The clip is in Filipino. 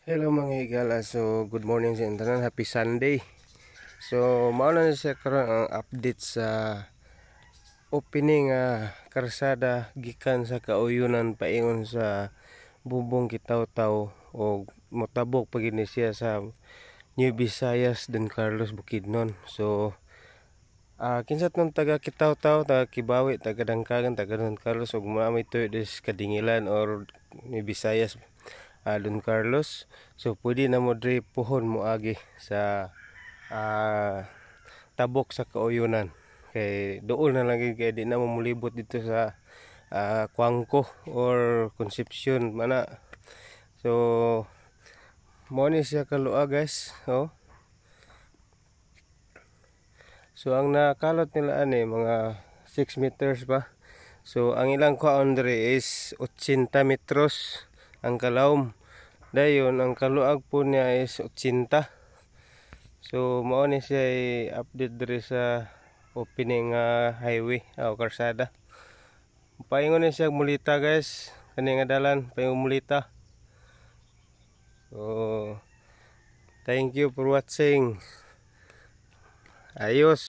Hello mga higala, so good morning sa intanan, happy Sunday. So mauna na siya karon ang update sa opening karsada gikan sa Kauyunan paingon sa Bubong Kitaw-Taw o motabok pagid ni siya sa New Visayas Don Carlos Bukidnon. So kinsa tong taga Kitaw-Taw, taga Kibawe, taga Dangkagan, taga Don Carlos ug maamay tuyo des Kadingilan or New Visayas Don Carlos. So pwede na mo dre puhon mo agi sa tabok sa Kauyunan. Kay dool na lang gid, kay di na mo mulibot dito sa Kuangko or Concepcion mana. So mo ni siya kalua guys. Oh. So ang nakalot nila ani mga 6 meters pa. So ang ilang kuan dre is 80 metros ang kalawom. Dayon ang kaluag po niya is 80. So mao ni siya update diri sa opening highway o karsada. Paingon ni siya mulita guys, kani nga dalan paingon mulita. So thank you for watching. Ayos.